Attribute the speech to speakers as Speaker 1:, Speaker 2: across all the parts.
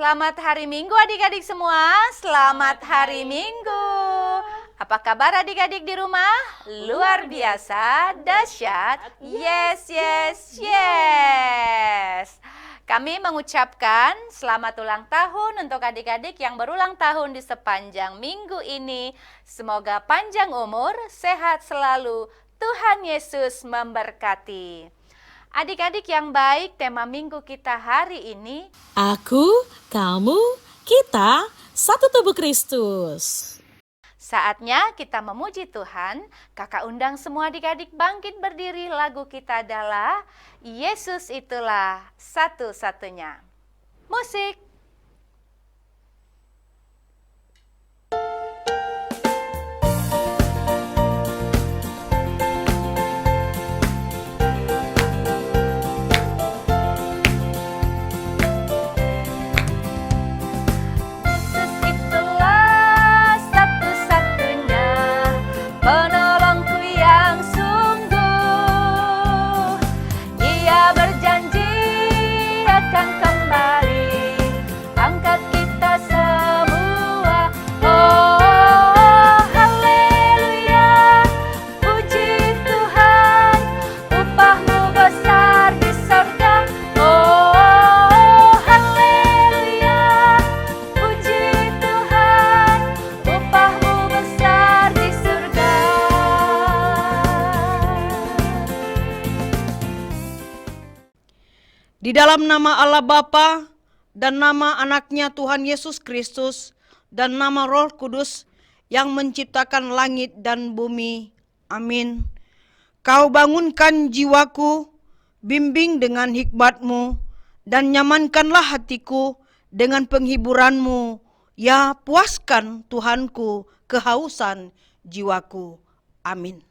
Speaker 1: Selamat hari Minggu adik-adik semua. Selamat hari Minggu. Apa kabar adik-adik di rumah? Luar biasa, dahsyat. Yes, yes, yes. Kami mengucapkan selamat ulang tahun untuk adik-adik yang berulang tahun di sepanjang minggu ini. Semoga panjang umur, sehat selalu. Tuhan Yesus memberkati. Adik-adik yang baik, tema minggu kita hari ini,
Speaker 2: Aku, kamu, kita, satu tubuh Kristus.
Speaker 1: saatnya kita memuji Tuhan. Kakak undang semua adik-adik bangkit berdiri. Lagu kita adalah Yesus itulah satu-satunya. Musik.
Speaker 3: Di dalam nama Allah Bapa dan nama anaknya Tuhan Yesus Kristus dan nama Roh Kudus yang menciptakan langit dan bumi. Amin. Kau bangunkan jiwaku, bimbing dengan hikmat-Mu, dan nyamankanlah hatiku dengan penghiburan-Mu. Ya, puaskan Tuhanku kehausan jiwaku. Amin.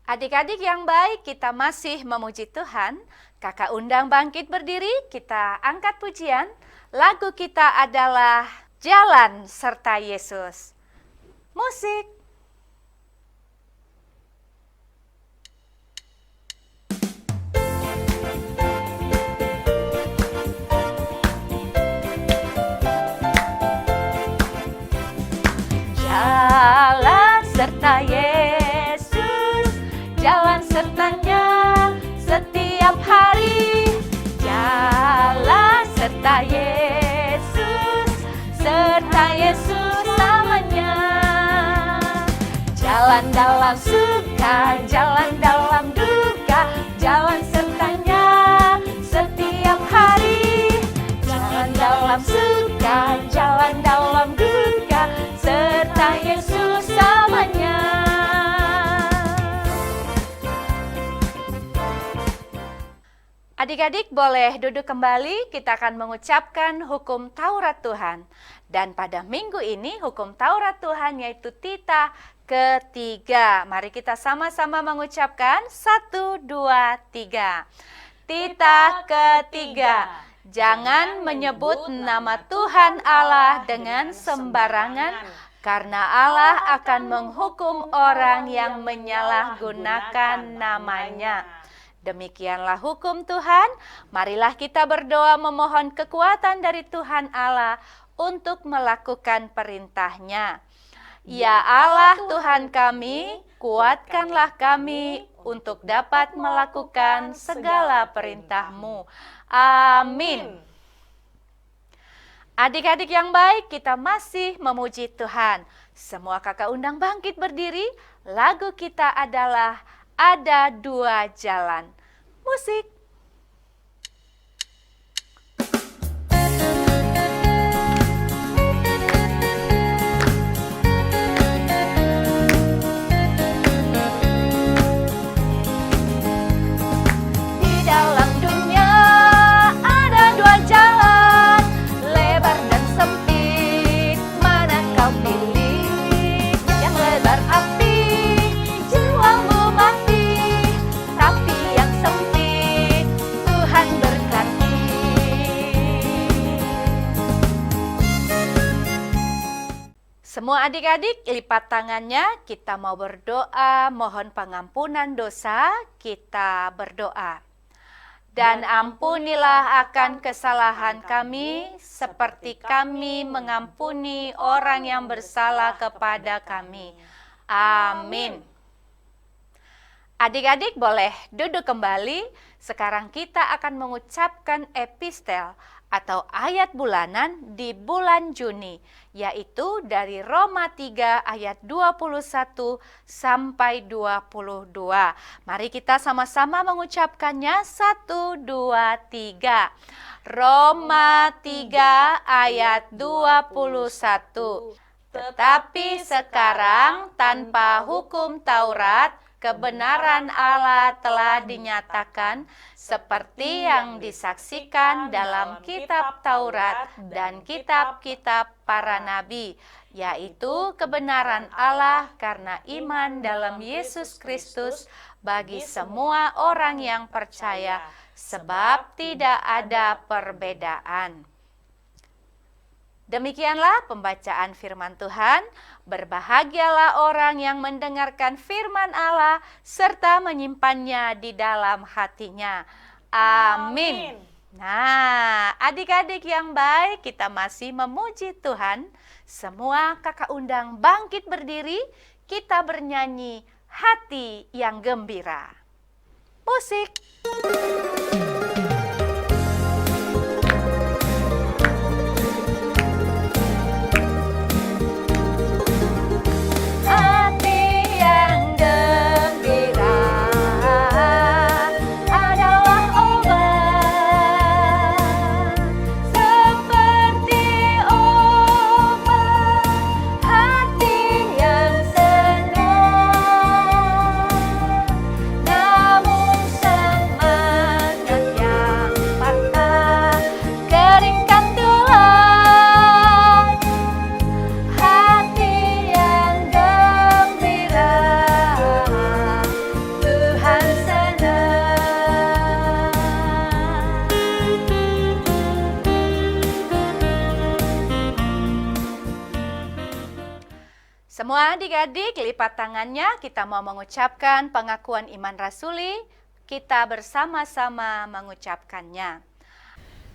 Speaker 1: Adik-adik yang baik, kita masih memuji Tuhan. Kakak undang bangkit berdiri, kita angkat pujian. Lagu kita adalah Jalan Serta Yesus. Musik. Jalan serta Yesus, jalan sertanya setiap hari. Jalan serta Yesus namanya. Jalan dalam suka, jalan dalam duka, jalan sertanya setiap hari. Jalan dalam suka, jalan dalam duka, serta Yesus namanya. Adik-adik boleh duduk kembali, kita akan mengucapkan hukum Taurat Tuhan. Dan pada minggu ini hukum Taurat Tuhan yaitu titah ketiga. Mari kita sama-sama mengucapkan 1, 2, 3. Titah ketiga. Jangan menyebut nama Tuhan Allah dengan sembarangan, karena Allah akan menghukum orang yang menyalahgunakan namanya. Demikianlah hukum Tuhan. Marilah kita berdoa memohon kekuatan dari Tuhan Allah untuk melakukan perintah-Nya. Ya Allah Tuhan kami, kuatkanlah kami untuk dapat melakukan segala perintah-Mu. Amin. Adik-adik yang baik, kita masih memuji Tuhan. Semua kakak undang bangkit berdiri. Lagu kita adalah Ada Dua Jalan. Musik. Di dalam dunia ada dua jalan, lebar dan sempit. Mana kau pilih? Yang lebar api, jiwamu mati. Tapi yang sempit, Tuhan berkati. Semua adik-adik lipat tangannya, kita mau berdoa, mohon pengampunan dosa, kita berdoa. dan ampunilah akan kesalahan kami, seperti kami mengampuni orang yang bersalah kepada kami. Amin. Adik-adik boleh duduk kembali. Sekarang kita akan mengucapkan epistel atau ayat bulanan di bulan Juni, yaitu dari Roma 3 ayat 21 sampai 22. Mari kita sama-sama mengucapkannya. 1, 2, 3. Roma 3 ayat 21. Tetapi sekarang tanpa hukum Taurat, kebenaran Allah telah dinyatakan seperti yang disaksikan dalam kitab Taurat dan kitab-kitab para nabi, yaitu kebenaran Allah karena iman dalam Yesus Kristus bagi semua orang yang percaya, sebab tidak ada perbedaan. Demikianlah pembacaan firman Tuhan. Berbahagialah orang yang mendengarkan firman Allah serta menyimpannya di dalam hatinya. Amin. Nah, adik-adik yang baik, kita masih memuji Tuhan. Semua kakak undang bangkit berdiri, kita bernyanyi hati yang gembira. Musik. Semua adik-adik lipat tangannya, kita mau mengucapkan pengakuan iman rasuli. Kita bersama-sama mengucapkannya.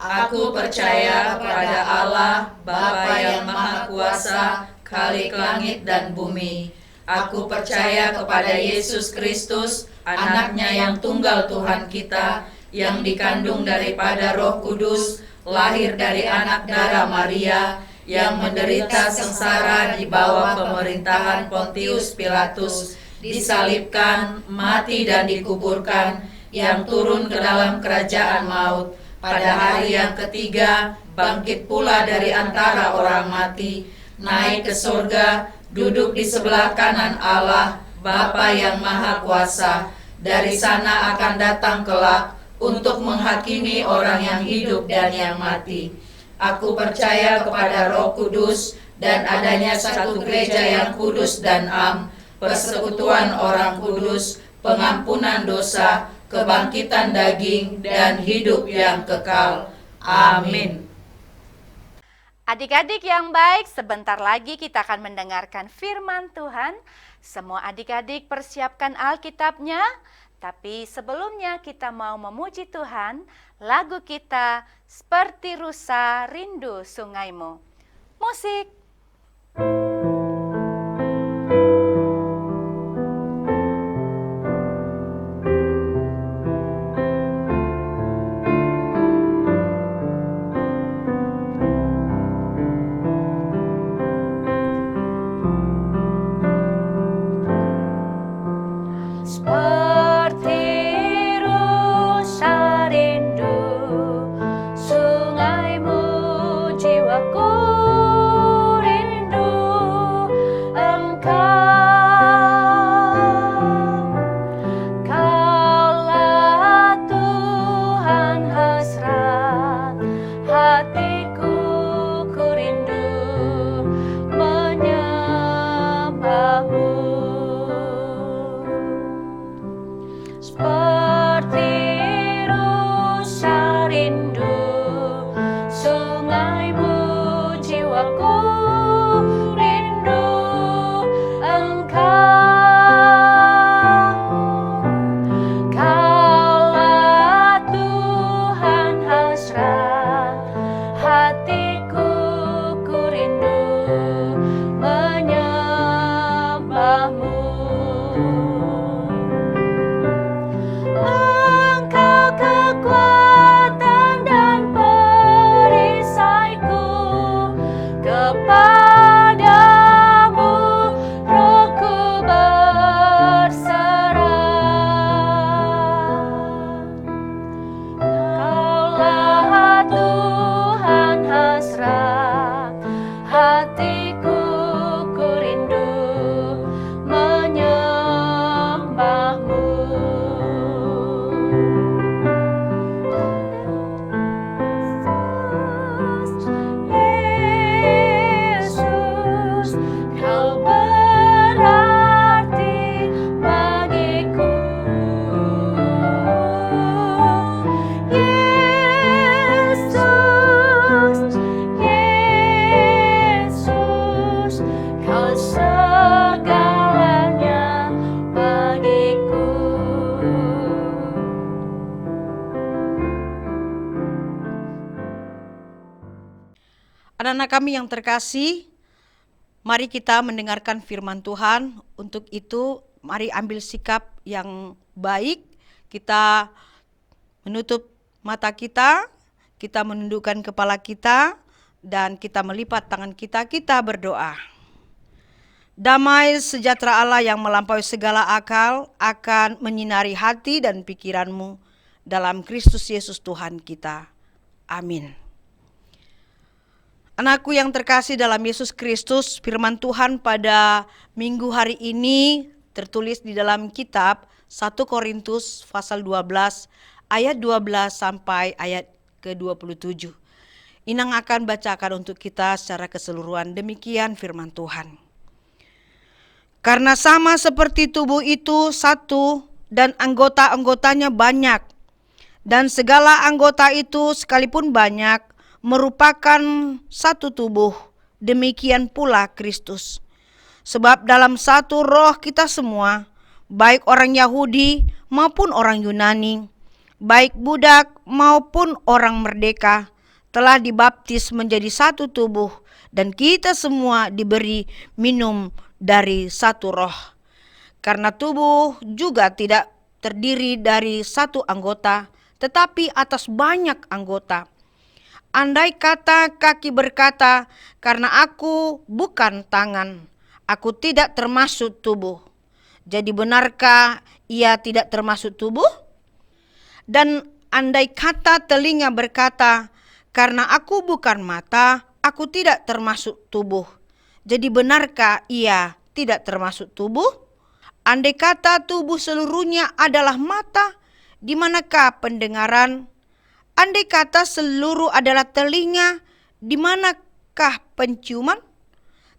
Speaker 4: Aku percaya kepada Allah, Bapa yang Maha Kuasa, Khalik langit dan bumi. Aku percaya kepada Yesus Kristus, Anaknya yang tunggal Tuhan kita, yang dikandung daripada Roh Kudus, lahir dari anak darah Maria, yang menderita sengsara di bawah pemerintahan Pontius Pilatus, disalibkan, mati dan dikuburkan, yang turun ke dalam kerajaan maut, pada hari yang ketiga bangkit pula dari antara orang mati, naik ke surga, duduk di sebelah kanan Allah, Bapa yang Maha Kuasa. Dari sana akan datang kelak untuk menghakimi orang yang hidup dan yang mati. Aku percaya kepada Roh Kudus dan adanya satu gereja yang kudus dan am, persekutuan orang kudus, pengampunan dosa, kebangkitan daging, dan hidup yang kekal. Amin.
Speaker 1: Adik-adik yang baik, sebentar lagi kita akan mendengarkan firman Tuhan. Semua adik-adik persiapkan Alkitabnya. Tapi sebelumnya kita mau memuji Tuhan, lagu kita Seperti Rusa Rindu Sungaimu. Musik. Jiwaku rindu
Speaker 3: Anak-anak kami yang terkasih, mari kita mendengarkan firman Tuhan. Untuk itu, mari ambil sikap yang baik. Kita menutup mata kita menundukkan kepala kita, dan kita melipat tangan kita berdoa. Damai sejahtera Allah yang melampaui segala akal akan menyinari hati dan pikiranmu dalam Kristus Yesus Tuhan kita. Amin. Anakku yang terkasih dalam Yesus Kristus, firman Tuhan pada minggu hari ini tertulis di dalam kitab 1 Korintus pasal 12 ayat 12 sampai ayat ke-27. Inang akan bacakan untuk kita secara keseluruhan. Demikian firman Tuhan. Karena sama seperti tubuh itu satu dan anggota-anggotanya banyak, dan segala anggota itu sekalipun banyak merupakan satu tubuh, demikian pula Kristus. Sebab dalam satu roh kita semua, baik orang Yahudi maupun orang Yunani, baik budak maupun orang merdeka, telah dibaptis menjadi satu tubuh, dan kita semua diberi minum dari satu roh. Karena tubuh juga tidak terdiri dari satu anggota, tetapi atas banyak anggota. Andai kata kaki berkata, karena aku bukan tangan, aku tidak termasuk tubuh. Jadi benarkah ia tidak termasuk tubuh? Dan andai kata telinga berkata, karena aku bukan mata, aku tidak termasuk tubuh. Jadi benarkah ia tidak termasuk tubuh? Andai kata tubuh seluruhnya adalah mata, di manakah pendengaran? Andai kata seluruh adalah telinga, di manakah penciuman?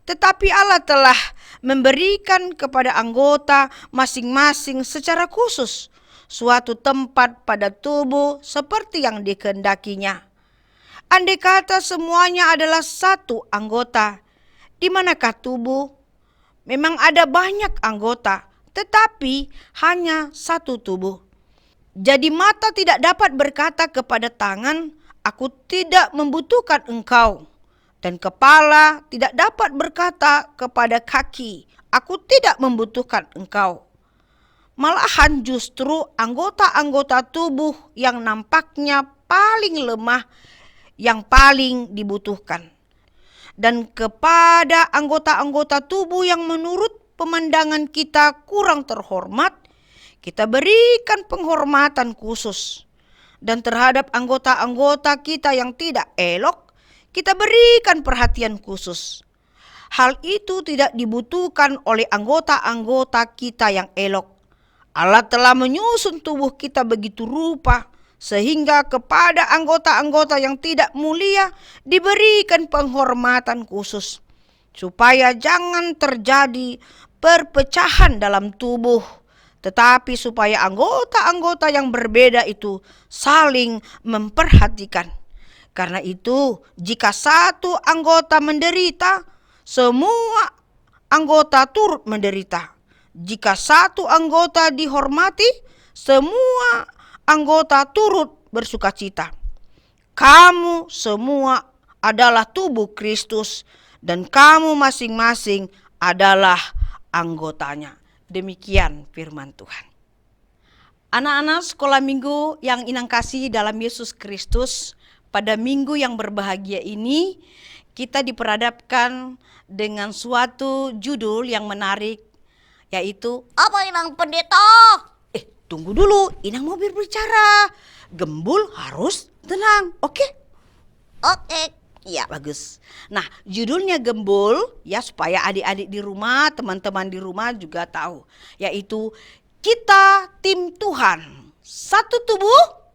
Speaker 3: Tetapi Allah telah memberikan kepada anggota masing-masing secara khusus suatu tempat pada tubuh seperti yang dikehendakinya. Andai kata semuanya adalah satu anggota, di manakah tubuh? Memang ada banyak anggota, tetapi hanya satu tubuh. Jadi mata tidak dapat berkata kepada tangan, aku tidak membutuhkan engkau. Dan kepala tidak dapat berkata kepada kaki, aku tidak membutuhkan engkau. Malahan justru anggota-anggota tubuh yang nampaknya paling lemah yang paling dibutuhkan. Dan kepada anggota-anggota tubuh yang menurut pemandangan kita kurang terhormat, kita berikan penghormatan khusus. Dan terhadap anggota-anggota kita yang tidak elok, kita berikan perhatian khusus. Hal itu tidak dibutuhkan oleh anggota-anggota kita yang elok. Allah telah menyusun tubuh kita begitu rupa, sehingga kepada anggota-anggota yang tidak mulia diberikan penghormatan khusus, supaya jangan terjadi perpecahan dalam tubuh, tetapi supaya anggota-anggota yang berbeda itu saling memperhatikan. Karena itu, jika satu anggota menderita, semua anggota turut menderita. Jika satu anggota dihormati, semua anggota turut bersukacita. Kamu semua adalah tubuh Kristus, dan kamu masing-masing adalah anggotanya. Demikian firman Tuhan. Anak-anak sekolah minggu yang Inang kasih dalam Yesus Kristus, pada minggu yang berbahagia ini kita diperhadapkan dengan suatu judul yang menarik, yaitu
Speaker 5: Apa Inang Pendeta?
Speaker 3: Tunggu dulu, Inang mau berbicara. Gembul harus tenang, oke?
Speaker 5: Oke.
Speaker 3: Ya, bagus. Nah, judulnya Gembul, ya supaya adik-adik di rumah, teman-teman di rumah juga tahu. Yaitu kita tim Tuhan, satu tubuh,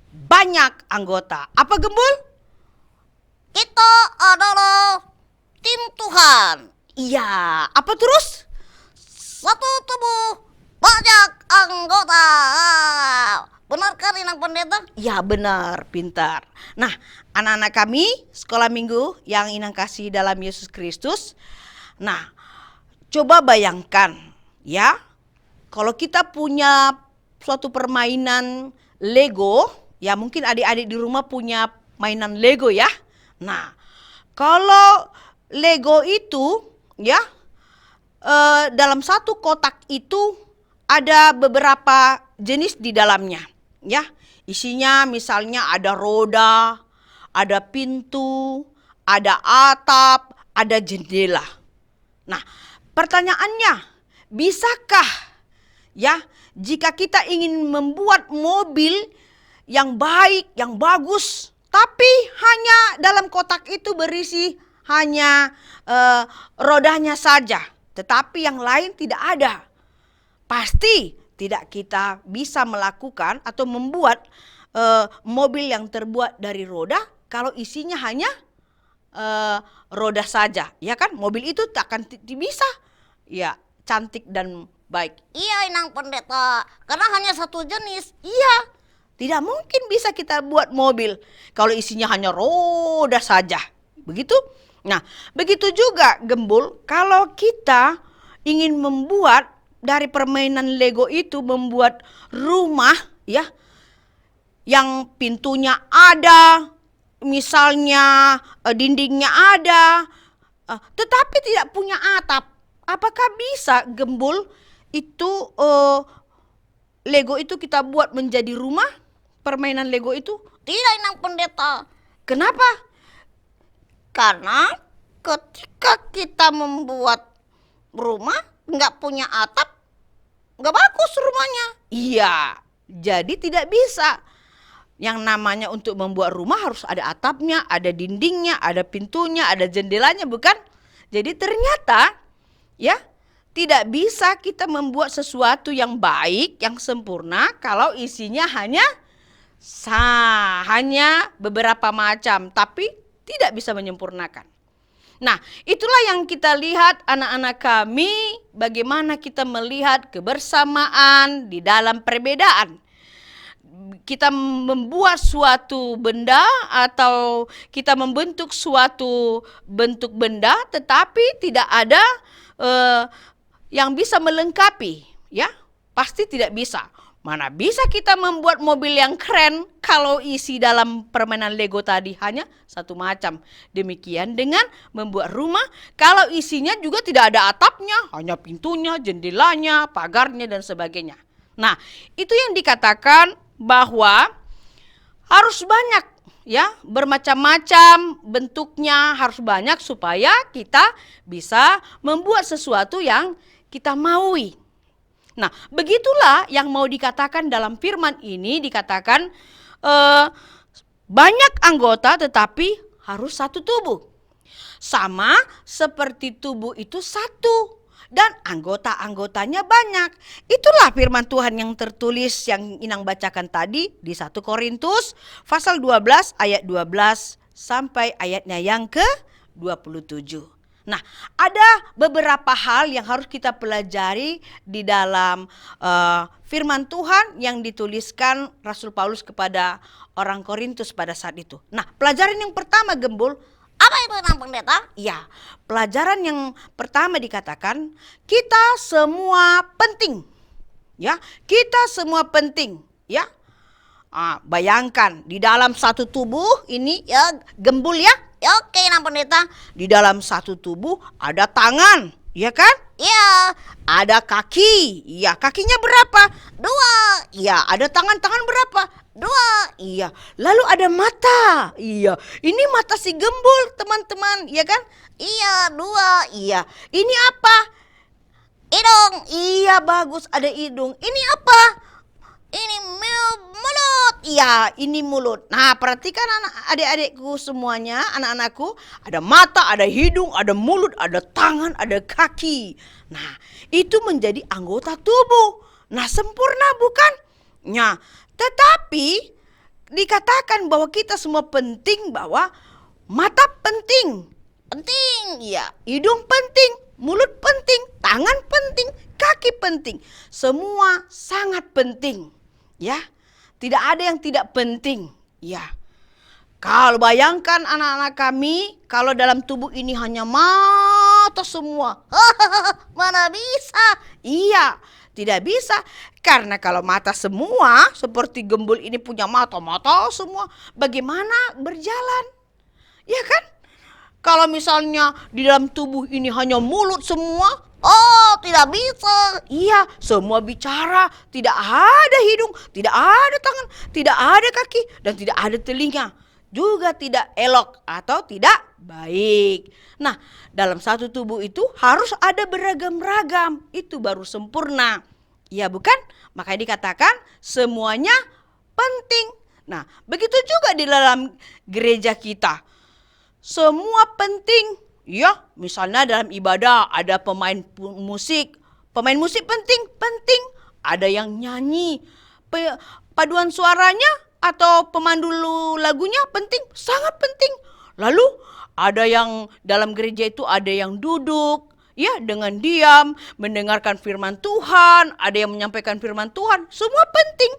Speaker 3: banyak anggota. Apa Gembul?
Speaker 5: Kita adalah tim Tuhan.
Speaker 3: Iya, apa terus?
Speaker 5: Satu tubuh, banyak anggota. Benar kan Inang Pendeta?
Speaker 3: Ya benar, pintar. Nah, anak-anak kami sekolah minggu yang Inang kasih dalam Yesus Kristus. Nah, coba bayangkan ya, kalau kita punya suatu permainan Lego, ya mungkin adik-adik di rumah punya mainan Lego ya. Nah, Kalau Lego itu ya dalam satu kotak itu ada beberapa jenis di dalamnya ya. Isinya misalnya ada roda, ada pintu, ada atap, ada jendela. Nah, pertanyaannya, bisakah ya jika kita ingin membuat mobil yang baik, yang bagus, tapi hanya dalam kotak itu berisi hanya rodanya saja, tetapi yang lain tidak ada. Pasti tidak kita bisa melakukan atau membuat mobil yang terbuat dari roda kalau isinya hanya roda saja, ya kan? Mobil itu tak akan bisa ya cantik dan baik.
Speaker 5: Iya, Inang Pendeta, karena hanya satu jenis.
Speaker 3: Iya, tidak mungkin bisa kita buat mobil kalau isinya hanya roda saja. Begitu? Nah, begitu juga Gembul, kalau kita ingin membuat dari permainan Lego itu membuat rumah ya yang pintunya ada, misalnya dindingnya ada, tetapi tidak punya atap. Apakah bisa Gembul itu Lego itu kita buat menjadi rumah? Permainan Lego itu?
Speaker 5: Tidak, Inang Pendeta.
Speaker 3: Kenapa?
Speaker 5: Karena ketika kita membuat rumah nggak punya atap, nggak bagus rumahnya.
Speaker 3: Iya, jadi tidak bisa. Yang namanya untuk membuat rumah harus ada atapnya, ada dindingnya, ada pintunya, ada jendelanya, bukan? Jadi ternyata ya tidak bisa kita membuat sesuatu yang baik, yang sempurna kalau isinya hanya beberapa macam, tapi tidak bisa menyempurnakan. Nah, itulah yang kita lihat anak-anak kami, bagaimana kita melihat kebersamaan di dalam perbedaan. Kita membuat suatu benda atau kita membentuk suatu bentuk benda, tetapi tidak ada yang bisa melengkapi, ya pasti tidak bisa. Mana bisa kita membuat mobil yang keren kalau isi dalam permainan Lego tadi hanya satu macam. Demikian dengan membuat rumah kalau isinya juga tidak ada atapnya, hanya pintunya, jendelanya, pagarnya dan sebagainya. Nah, itu yang dikatakan bahwa harus banyak ya, bermacam-macam bentuknya, harus banyak supaya kita bisa membuat sesuatu yang kita maui. Nah, begitulah yang mau dikatakan dalam firman ini, dikatakan banyak anggota tetapi harus satu tubuh. Sama seperti tubuh itu satu dan anggota-anggotanya banyak. Itulah firman Tuhan yang tertulis yang Inang bacakan tadi di 1 Korintus pasal 12 ayat 12 sampai ayatnya yang ke-27. Nah, ada beberapa hal yang harus kita pelajari di dalam firman Tuhan yang dituliskan Rasul Paulus kepada orang Korintus pada saat itu. Nah, pelajaran yang pertama Gembul,
Speaker 5: Apa itu, Inang Pendeta?
Speaker 3: ya, pelajaran yang pertama dikatakan kita semua penting. Ya, kita semua penting, ya. Bayangkan di dalam satu tubuh ini ya Gembul ya.
Speaker 5: Ya, oke, Inang Pendeta.
Speaker 3: Di dalam satu tubuh ada tangan, ya kan?
Speaker 5: Iya,
Speaker 3: Ada kaki, ya kakinya berapa?
Speaker 5: 2.
Speaker 3: Iya, ada tangan-tangan berapa?
Speaker 5: 2.
Speaker 3: Iya, lalu ada mata. Iya, ini mata si Gembul, teman-teman, ya kan?
Speaker 5: Iya, 2.
Speaker 3: Iya, ini apa?
Speaker 5: Hidung.
Speaker 3: Iya, bagus, ada hidung. Ini apa?
Speaker 5: Ini mulut.
Speaker 3: Iya, ini mulut. Nah, perhatikan adik-adikku semuanya, anak-anakku, ada mata, ada hidung, ada mulut, ada tangan, ada kaki. Nah, itu menjadi anggota tubuh. Nah, sempurna bukan? Nah, tetapi dikatakan bahwa kita semua penting, bahwa mata penting.
Speaker 5: Penting.
Speaker 3: Iya, hidung penting, mulut penting, tangan penting, kaki penting. Semua sangat penting. Ya, tidak ada yang tidak penting. Ya, kalau bayangkan anak-anak kami, kalau dalam tubuh ini hanya mata semua.
Speaker 5: Mana bisa?
Speaker 3: Iya, tidak bisa. Karena kalau mata semua, seperti Gembul ini punya mata-mata semua, bagaimana berjalan? Ya kan? Kalau misalnya di dalam tubuh ini hanya mulut semua,
Speaker 5: Oh, tidak bisa.
Speaker 3: iya, semua bicara, tidak ada hidung, tidak ada tangan, tidak ada kaki, dan tidak ada telinga. Juga tidak elok atau tidak baik. Nah, dalam satu tubuh itu harus ada beragam-ragam. Itu baru sempurna. Iya bukan? Makanya dikatakan semuanya penting. Nah, begitu juga di dalam gereja kita. Semua penting. Ya, misalnya dalam ibadah ada pemain musik. Pemain musik penting. Ada yang nyanyi. Paduan suaranya atau pemandu lagunya penting, sangat penting. Lalu ada yang dalam gereja itu ada yang duduk, ya, dengan diam mendengarkan firman Tuhan, ada yang menyampaikan firman Tuhan, semua penting.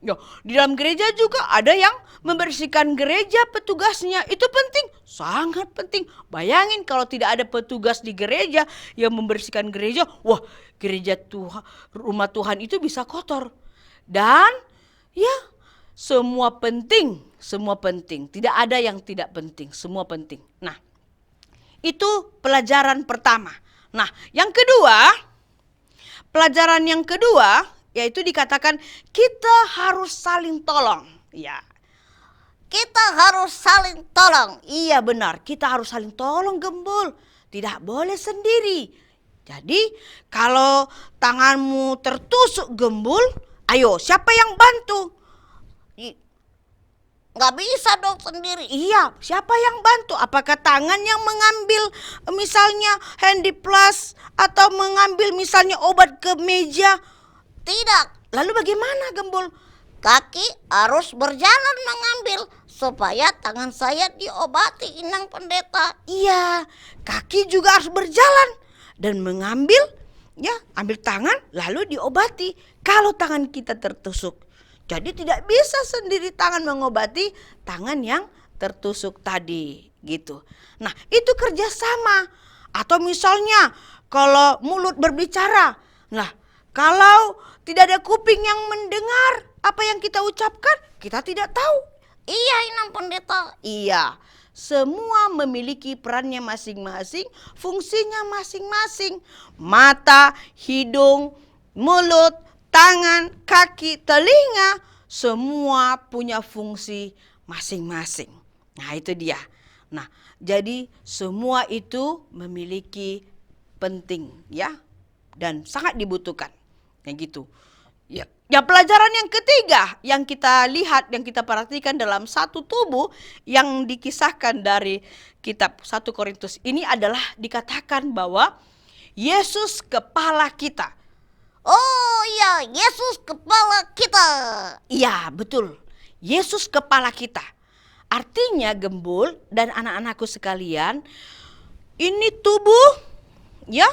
Speaker 3: Ya, di dalam gereja juga ada yang membersihkan gereja, petugasnya itu penting, sangat penting. Bayangin kalau tidak ada petugas di gereja yang membersihkan gereja, wah, gereja Tuhan, rumah Tuhan itu bisa kotor. Dan ya, semua penting, tidak ada yang tidak penting, semua penting. Nah, itu pelajaran pertama. Nah, pelajaran yang kedua yaitu dikatakan kita harus saling tolong. Ya.
Speaker 5: Kita harus saling tolong.
Speaker 3: Iya benar, kita harus saling tolong Gembul. Tidak boleh sendiri. Jadi kalau tanganmu tertusuk Gembul, ayo siapa yang bantu?
Speaker 5: Nggak bisa dong sendiri.
Speaker 3: Iya, siapa yang bantu? Apakah tangan yang mengambil misalnya handy plus atau mengambil misalnya obat ke meja?
Speaker 5: Tidak.
Speaker 3: Lalu bagaimana Gembul?
Speaker 5: Kaki harus berjalan mengambil supaya tangan saya diobati, Inang Pendeta.
Speaker 3: Iya, kaki juga harus berjalan dan mengambil, ya, ambil tangan lalu diobati kalau tangan kita tertusuk. Jadi tidak bisa sendiri tangan mengobati tangan yang tertusuk tadi, gitu. Nah, itu kerjasama. Atau misalnya kalau mulut berbicara, nah kalau tidak ada kuping yang mendengar apa yang kita ucapkan, kita tidak tahu.
Speaker 5: Iya, Inang Pendeta.
Speaker 3: Iya, semua memiliki perannya masing-masing, fungsinya masing-masing. Mata, hidung, mulut, tangan, kaki, telinga, semua punya fungsi masing-masing. Nah, itu dia. Nah, jadi semua itu memiliki penting, ya, dan sangat dibutuhkan. Kayak gitu. Ya, pelajaran yang ketiga yang kita lihat, yang kita perhatikan dalam satu tubuh yang dikisahkan dari kitab 1 Korintus ini adalah dikatakan bahwa Yesus kepala kita.
Speaker 5: Oh iya, Yesus kepala kita.
Speaker 3: Iya, betul. Yesus kepala kita. Artinya Gembul dan anak-anakku sekalian, ini tubuh, ya,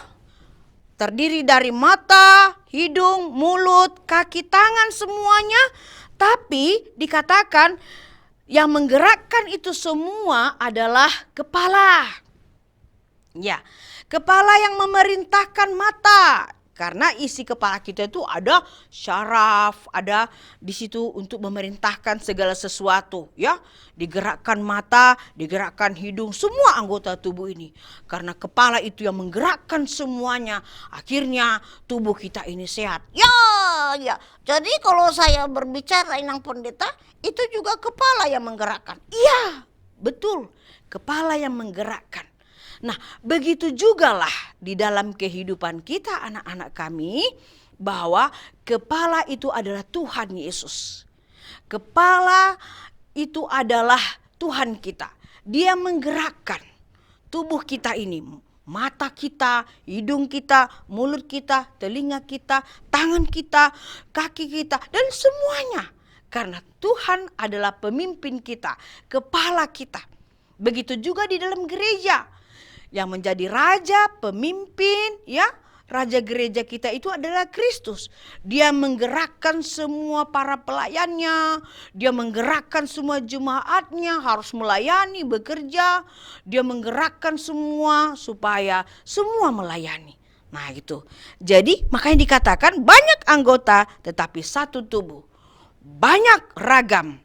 Speaker 3: terdiri dari mata, hidung, mulut, kaki, tangan semuanya. Tapi dikatakan yang menggerakkan itu semua adalah kepala. Ya, kepala yang memerintahkan mata. Karena isi kepala kita itu ada syaraf, ada di situ untuk memerintahkan segala sesuatu, ya. Digerakkan mata, digerakkan hidung, semua anggota tubuh ini. Karena kepala itu yang menggerakkan semuanya, akhirnya tubuh kita ini sehat.
Speaker 5: Ya. Jadi kalau saya berbicara, Inang Pendeta, itu juga kepala yang menggerakkan.
Speaker 3: Iya, betul. Kepala yang menggerakkan. Nah, begitu jugalah di dalam kehidupan kita anak-anak kami, bahwa kepala itu adalah Tuhan Yesus. Kepala itu adalah Tuhan kita. Dia menggerakkan tubuh kita ini. Mata kita, hidung kita, mulut kita, telinga kita, tangan kita, kaki kita, dan semuanya. Karena Tuhan adalah pemimpin kita, kepala kita. Begitu juga di dalam gereja. Yang menjadi raja, pemimpin, ya, raja gereja kita itu adalah Kristus. Dia menggerakkan semua para pelayannya, dia menggerakkan semua jemaatnya harus melayani, bekerja. Dia menggerakkan semua supaya semua melayani. Nah, itu. Jadi makanya dikatakan banyak anggota tetapi satu tubuh. Banyak ragam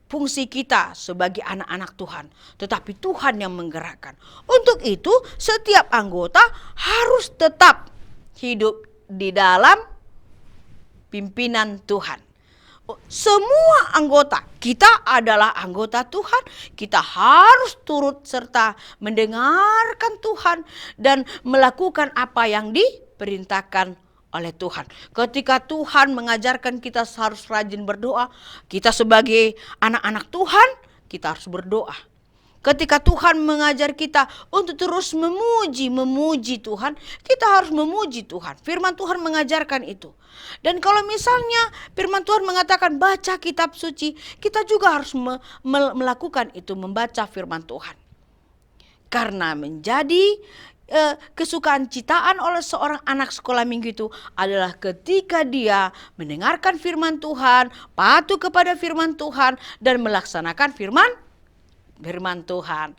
Speaker 3: fungsi kita sebagai anak-anak Tuhan, tetapi Tuhan yang menggerakkan. Untuk itu, setiap anggota harus tetap hidup di dalam pimpinan Tuhan. Semua anggota, kita adalah anggota Tuhan, kita harus turut serta mendengarkan Tuhan dan melakukan apa yang diperintahkan oleh Tuhan. Ketika Tuhan mengajarkan kita harus rajin berdoa, kita sebagai anak-anak Tuhan, kita harus berdoa. Ketika Tuhan mengajar kita untuk terus memuji Tuhan, kita harus memuji Tuhan. Firman Tuhan mengajarkan itu. Dan kalau misalnya firman Tuhan mengatakan baca kitab suci, kita juga harus melakukan itu, membaca firman Tuhan. Karena menjadi kesukaan citaan oleh seorang anak sekolah minggu itu adalah ketika dia mendengarkan firman Tuhan, patuh kepada firman Tuhan, dan melaksanakan firman Tuhan.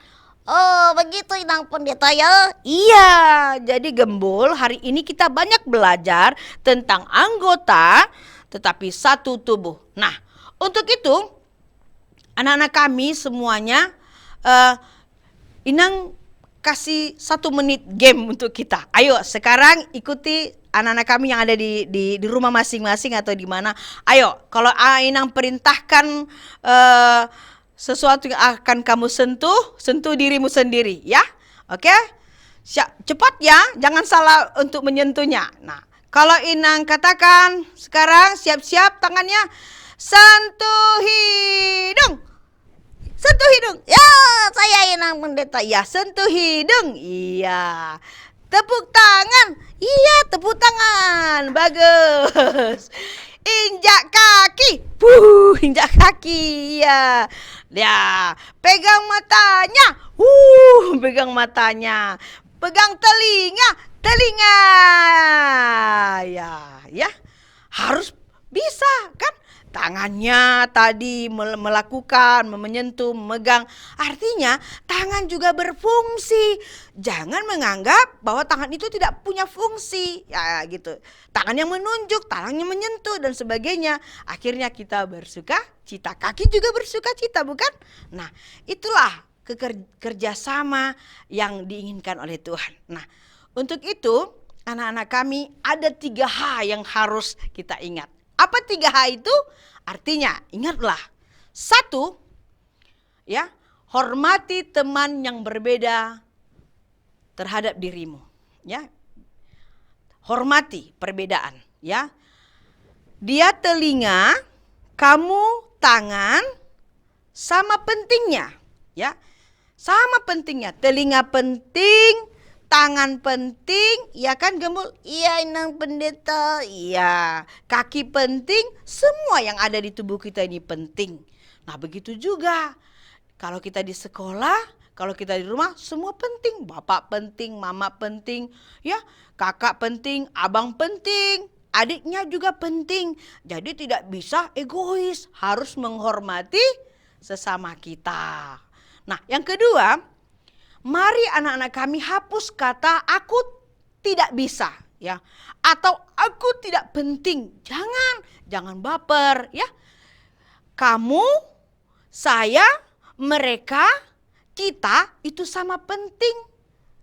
Speaker 5: Oh, begitu Inang Pendeta ya.
Speaker 3: Iya, jadi Gembul, hari ini kita banyak belajar tentang anggota tetapi satu tubuh. Nah, untuk itu anak-anak kami semuanya, Inang kasih 1 menit game untuk kita. Ayo sekarang ikuti anak-anak kami yang ada di rumah masing-masing atau di mana. Ayo, kalau Inang perintahkan sesuatu yang akan kamu sentuh dirimu sendiri, ya. Oke? Cepat ya, jangan salah untuk menyentuhnya. Nah, kalau Inang katakan sekarang siap-siap tangannya, sentuh hidung. Sentuh hidung.
Speaker 5: Ya, saya Inang Pendeta.
Speaker 3: Ya, sentuh hidung. Iya. Tepuk tangan. Iya, tepuk tangan. Bagus. Injak kaki. Injak kaki. Ya. Ya, pegang matanya. Pegang matanya. Pegang telinga. Ya. Harus bisa kan? Tangannya tadi melakukan, menyentuh, memegang. Artinya tangan juga berfungsi. Jangan menganggap bahwa tangan itu tidak punya fungsi. Ya gitu. Tangan yang menunjuk, tangan yang menyentuh dan sebagainya. Akhirnya kita bersuka cita. Kaki juga bersuka cita, bukan? Nah, itulah kerjasama yang diinginkan oleh Tuhan. Nah, untuk itu anak-anak kami ada 3 H yang harus kita ingat. Apa 3 H itu? Artinya, ingatlah. 1, ya, hormati teman yang berbeda terhadap dirimu, ya. Hormati perbedaan, ya. Dia telinga, kamu tangan, sama pentingnya, ya. Sama pentingnya. Telinga penting, tangan penting, ya kan Gembul?
Speaker 5: Iya Inang Pendeta.
Speaker 3: Iya, kaki penting, semua yang ada di tubuh kita ini penting. Nah, begitu juga kalau kita di sekolah, kalau kita di rumah, semua penting. Bapak penting, mama penting, ya, kakak penting, abang penting, adiknya juga penting. Jadi tidak bisa egois, harus menghormati sesama kita. Nah, yang kedua, mari anak-anak kami hapus kata aku tidak bisa, ya, atau aku tidak penting. Jangan baper, ya. Kamu, saya, mereka, kita itu sama penting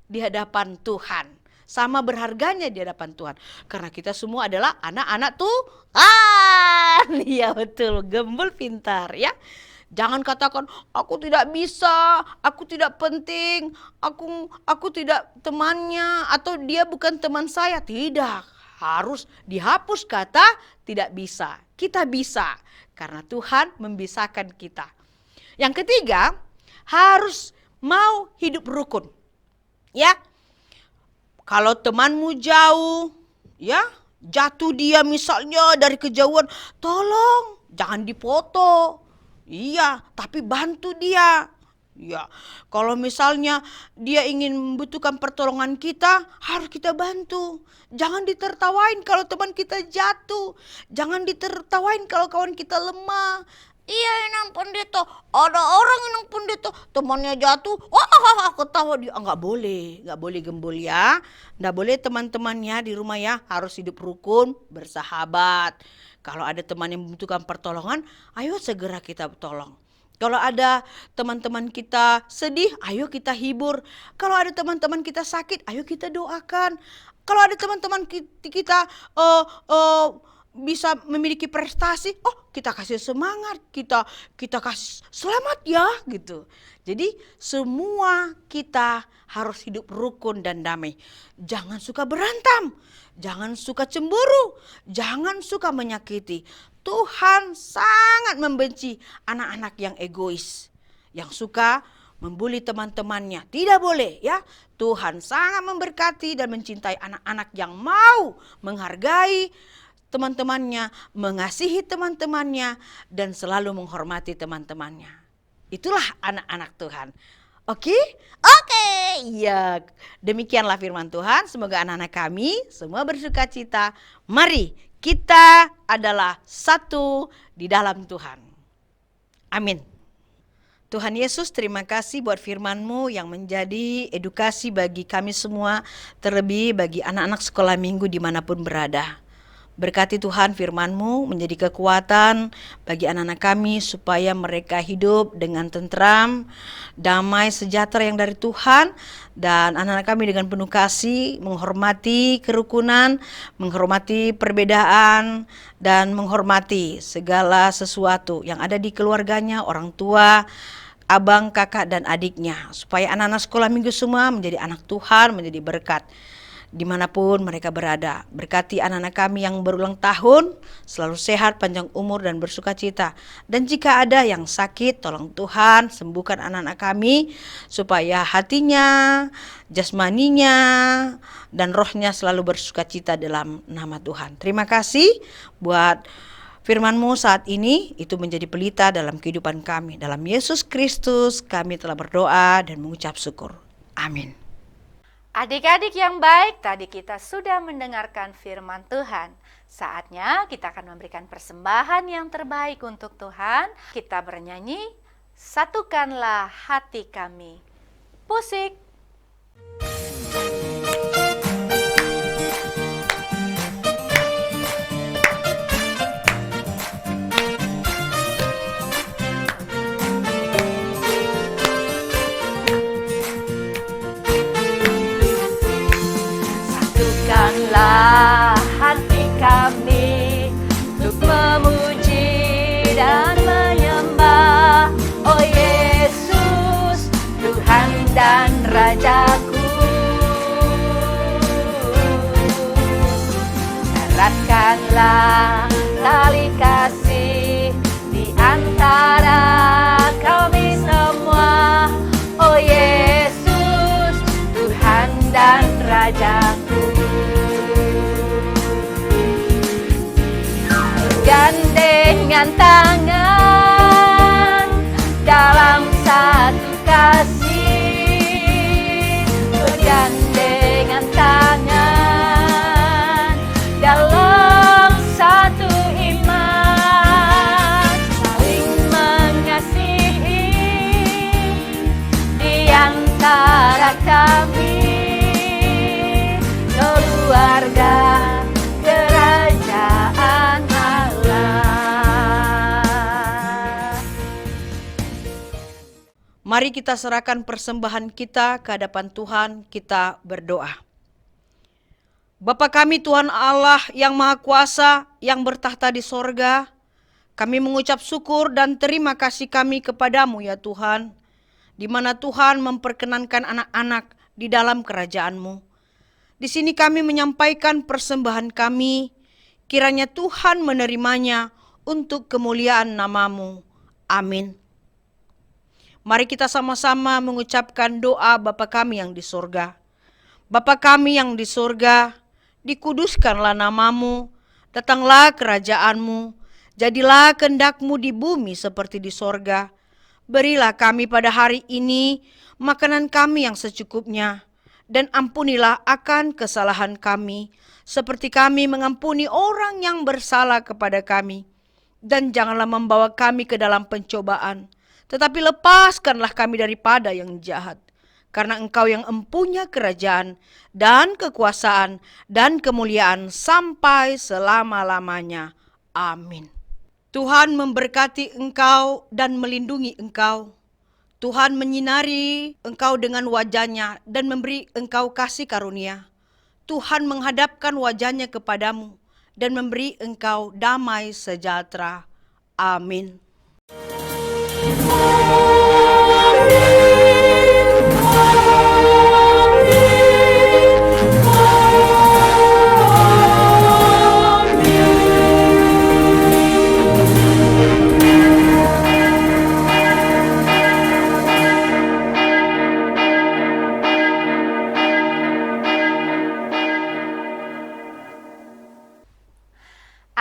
Speaker 3: di hadapan Tuhan. Sama berharganya di hadapan Tuhan. Karena kita semua adalah anak-anak Tuhan. Iya betul, Gembul pintar, ya. Jangan katakan aku tidak bisa, aku tidak penting, aku tidak temannya, atau dia bukan teman saya. Tidak, harus dihapus kata tidak bisa. Kita bisa karena Tuhan membisahkan kita. Yang ketiga, harus mau hidup rukun. Ya. Kalau temanmu jauh, ya, jatuh dia misalnya dari kejauhan, tolong jangan dipoto. Iya, tapi bantu dia. Ya, kalau misalnya dia ingin membutuhkan pertolongan kita, harus kita bantu. Jangan ditertawain kalau teman kita jatuh. Jangan ditertawain kalau kawan kita lemah.
Speaker 5: Iya Inang Pendeta, ada orang Inang Pendeta temannya jatuh, wah ketawa dia.
Speaker 3: Nggak boleh Gembul ya. Nggak boleh teman-temannya di rumah ya, harus hidup rukun, bersahabat. Kalau ada teman yang membutuhkan pertolongan, ayo segera kita tolong. Kalau ada teman-teman kita sedih, ayo kita hibur. Kalau ada teman-teman kita sakit, ayo kita doakan. Kalau ada teman-teman kita bisa memiliki prestasi, kita kasih semangat, kita kasih selamat ya gitu. Jadi semua kita harus hidup rukun dan damai. Jangan suka berantem, jangan suka cemburu, jangan suka menyakiti. Tuhan sangat membenci anak-anak yang egois, yang suka membuli teman-temannya. Tidak boleh ya. Tuhan sangat memberkati dan mencintai anak-anak yang mau menghargai teman-temannya, mengasihi teman-temannya, dan selalu menghormati teman-temannya. Itulah anak-anak Tuhan. Oke?
Speaker 5: Oke.
Speaker 3: Ya, demikianlah firman Tuhan. Semoga anak-anak kami semua bersuka cita. Mari kita adalah satu di dalam Tuhan. Amin. Tuhan Yesus, terima kasih buat firman-Mu yang menjadi edukasi bagi kami semua, terlebih bagi anak-anak sekolah minggu dimanapun berada. Berkati Tuhan firman-Mu menjadi kekuatan bagi anak-anak kami supaya mereka hidup dengan tentram, damai, sejahtera yang dari Tuhan. Dan anak-anak kami dengan penuh kasih menghormati kerukunan, menghormati perbedaan, dan menghormati segala sesuatu yang ada di keluarganya, orang tua, abang, kakak, dan adiknya. Supaya anak-anak sekolah minggu semua menjadi anak Tuhan, menjadi berkat dimanapun mereka berada. Berkati anak-anak kami yang berulang tahun, selalu sehat, panjang umur, dan bersuka cita. Dan jika ada yang sakit, tolong Tuhan sembuhkan anak-anak kami, supaya hatinya, jasmaninya, dan rohnya selalu bersuka cita dalam nama Tuhan. Terima kasih buat firman-Mu saat ini, itu menjadi pelita dalam kehidupan kami. Dalam Yesus Kristus kami telah berdoa dan mengucap syukur. Amin.
Speaker 1: Adik-adik yang baik, tadi kita sudah mendengarkan firman Tuhan. Saatnya kita akan memberikan persembahan yang terbaik untuk Tuhan. Kita bernyanyi, satukanlah hati kami. Musik. Satukanlah hati kami untuk memuji dan menyembah, oh Yesus, Tuhan dan Rajaku. Eratkanlah tali kasih di antara kami semua, oh Yesus, Tuhan dan Rajaku. Gandengan tangan dalam satu kasih, bergandengan tangan dalam satu iman, saling mengasihi di antara kami, keluarga kerajaan Allah.
Speaker 3: Mari kita serahkan persembahan kita ke hadapan Tuhan, kita berdoa. Bapa kami Tuhan Allah yang Maha Kuasa, yang bertahta di sorga, kami mengucap syukur dan terima kasih kami kepadamu ya Tuhan, di mana Tuhan memperkenankan anak-anak di dalam kerajaan-Mu. Di sini kami menyampaikan persembahan kami, kiranya Tuhan menerimanya untuk kemuliaan nama-Mu. Amin. Mari kita sama-sama mengucapkan doa Bapa kami yang di sorga. Bapa kami yang di sorga, dikuduskanlah nama-Mu, datanglah kerajaan-Mu, jadilah kehendak-Mu di bumi seperti di sorga. Berilah kami pada hari ini makanan kami yang secukupnya, dan ampunilah akan kesalahan kami, seperti kami mengampuni orang yang bersalah kepada kami. Dan janganlah membawa kami ke dalam pencobaan, tetapi lepaskanlah kami daripada yang jahat. Karena Engkau yang empunya kerajaan dan kekuasaan dan kemuliaan sampai selama-lamanya. Amin. Tuhan memberkati engkau dan melindungi engkau. Tuhan menyinari engkau dengan wajah-Nya dan memberi engkau kasih karunia. Tuhan menghadapkan wajah-Nya kepadamu dan memberi engkau damai sejahtera. Amin.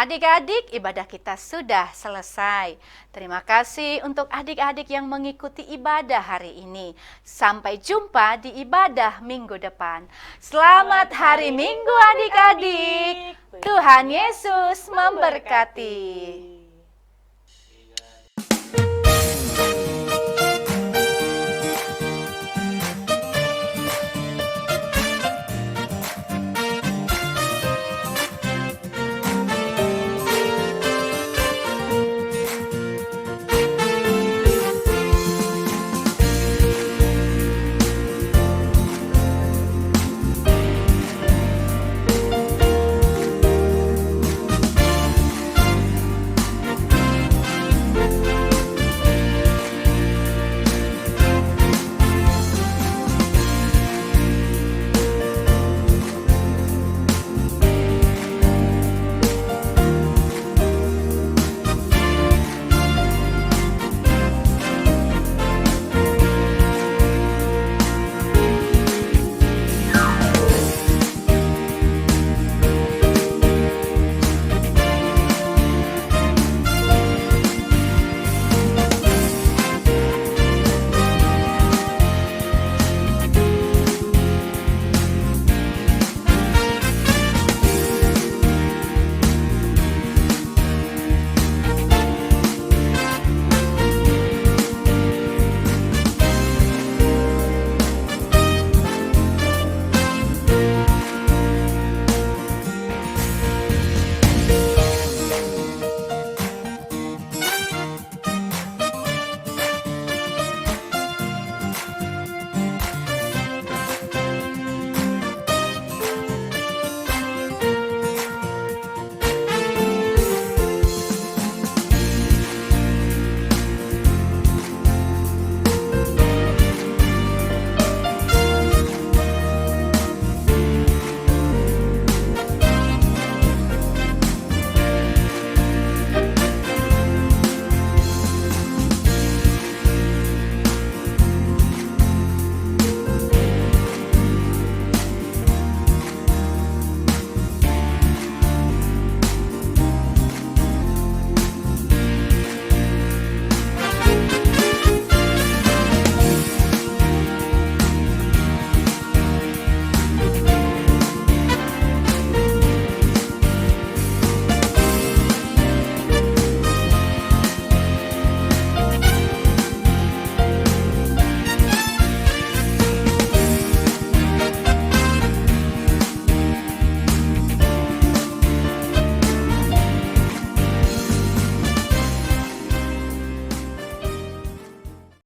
Speaker 1: Adik-adik, ibadah kita sudah selesai. Terima kasih untuk adik-adik yang mengikuti ibadah hari ini. Sampai jumpa di ibadah minggu depan. Selamat hari Minggu adik-adik. Tuhan Yesus memberkati.